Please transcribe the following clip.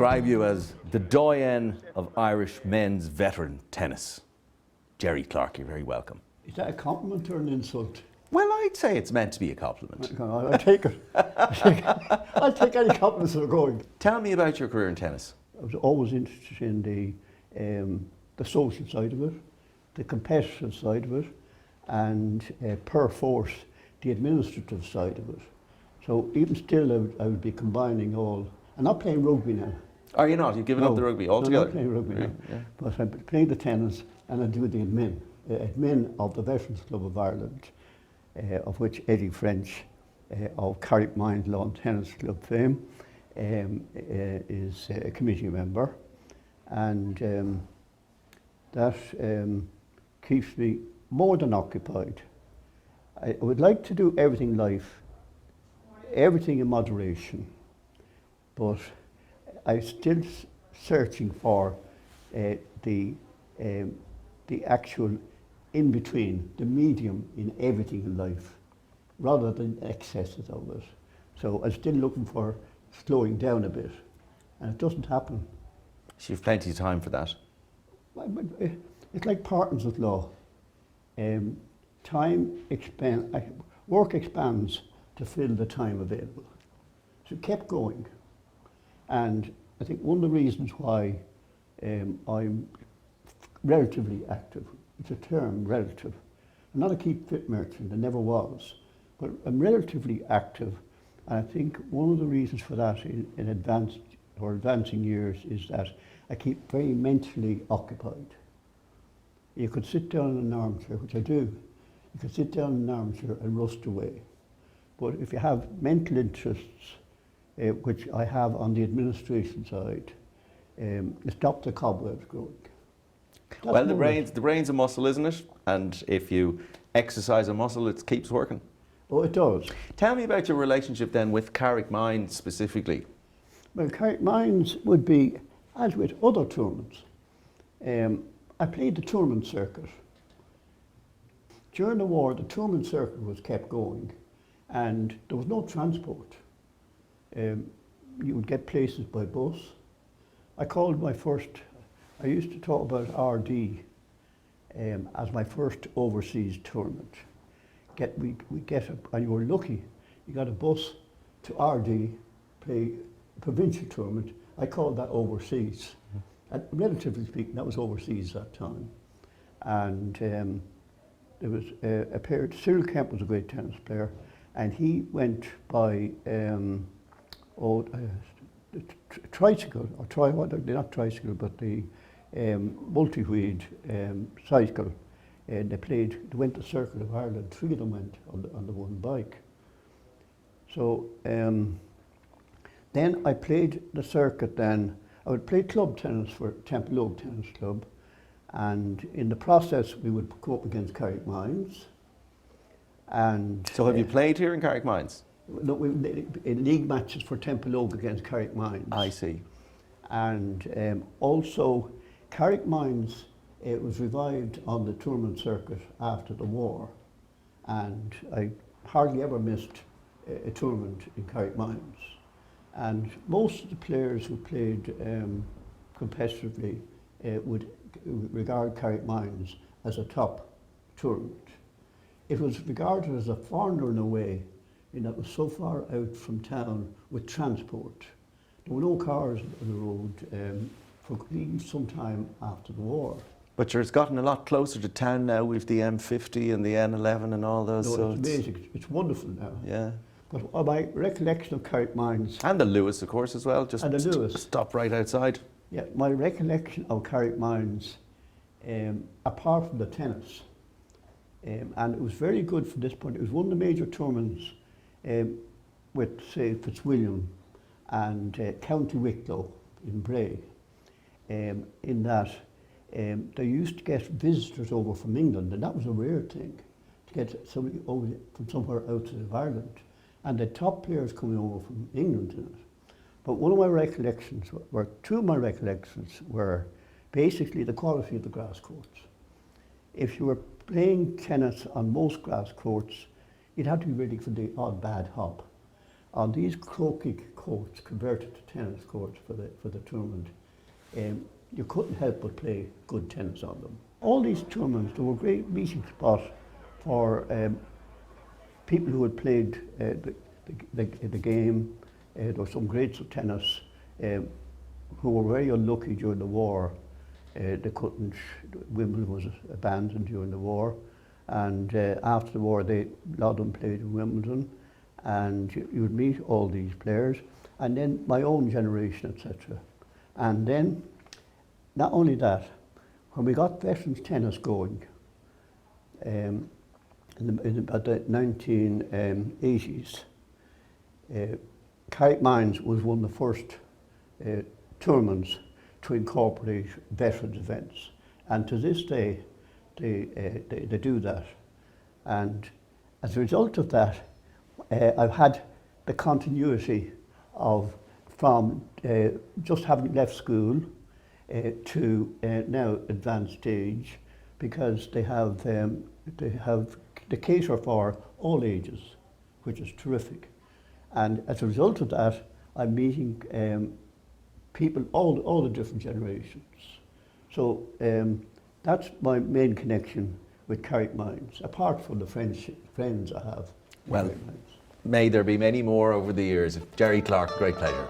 describe you as the doyen of Irish men's veteran tennis. Gerry Clarke, you're very welcome. Is that a compliment or an insult? Well, I'd say it's meant to be a compliment. I'll take it. I'll take any compliments that are going. Tell me about your career in tennis. I was always interested in the social side of it, the competitive side of it, and perforce, the administrative side of it. So even still, I would be combining all. I'm not playing rugby now. Are you not? You've given up the rugby altogether? I'm not playing rugby now. Yeah. But I'm playing the tennis and I do the admin of the Veterans Club of Ireland, of which Eddie French of Carrickmines Lawn Tennis Club fame is a committee member. And that keeps me more than occupied. I would like to do everything in life, everything in moderation, but I'm still searching for the actual in-between, the medium in everything in life, rather than excesses of it. So I'm still looking for slowing down a bit, and it doesn't happen. So you've plenty of time for that. It's like Parkinson's law. Work expands to fill the time available. So it kept going. And I think one of the reasons why I'm relatively active, it's a term, relative. I'm not a keep fit merchant, I never was, but I'm relatively active. And I think one of the reasons for that in advancing years is that I keep very mentally occupied. You could sit down in an armchair, which I do. You could sit down in an armchair and rust away. But if you have mental interests, which I have on the administration side, you stop the cobwebs growing. Well, the brain's a muscle, isn't it? And if you exercise a muscle, it keeps working. Oh, it does. Tell me about your relationship then with Carrickmines specifically. Well, Carrickmines would be, as with other tournaments, I played the tournament circuit. During the war, the tournament circuit was kept going, and there was no transport. You would get places by bus. I used to talk about RD as my first overseas tournament. And you were lucky, you got a bus to RD, play a provincial tournament. I called that overseas. And relatively speaking, that was overseas that time. And there was a player, Cyril Kemp was a great tennis player, and he went by tricycle, not tricycle, but the multi-wheeled cycle. And they went the Circuit of Ireland. 3 of them went on the one bike. So then I played the circuit then. I would play club tennis for Temple Oak Tennis Club, and in the process we would go up against Carrickmines. And so have you played here in Carrickmines? No, in league matches for Temple Oak against Carrickmines. I see. And also Carrickmines, it was revived on the tournament circuit after the war, and I hardly ever missed a tournament in Carrickmines. And most of the players who played competitively would regard Carrickmines as a top tournament. It was regarded as a foreigner in a way, in that it was so far out from town with transport. There were no cars on the road for even some time after the war. But it's gotten a lot closer to town now with the M50 and the N11 and all those. No, so it's amazing. It's wonderful now. Yeah. But my recollection of Carrickmines... And the Lewis, of course, as well. Just and the Lewis. Stop right outside. Yeah, my recollection of Carrickmines, apart from the tennis, and it was very good from this point. It was one of the major tournaments with, say, Fitzwilliam and County Wicklow in Bray, in that they used to get visitors over from England, and that was a rare thing, to get somebody over from somewhere outside of Ireland. And the top players coming over from England in it. But two of my recollections were basically the quality of the grass courts. If you were playing tennis on most grass courts, you'd have to be ready for the odd bad hop. on these croquet courts converted to tennis courts for the tournament, you couldn't help but play good tennis on them. All these tournaments, they were a great meeting spot for people who had played the game. There were some greats of tennis who were very unlucky during the war. Wimbledon was abandoned during the war, and after the war, a lot of them played in Wimbledon, and you would meet all these players, and then my own generation, etc. And then, not only that, when we got veterans tennis going, in about the 1980s, Carrickmines was one of the first tournaments to incorporate veterans events, and to this day they do that. And as a result of that, I've had the continuity from just having left school to now advanced stage, because they cater for all ages, which is terrific. And as a result of that, I'm meeting people, all the different generations. So that's my main connection with Carrickmines, apart from the friends I have. Well, may there be many more over the years. Gerry Clarke, great pleasure.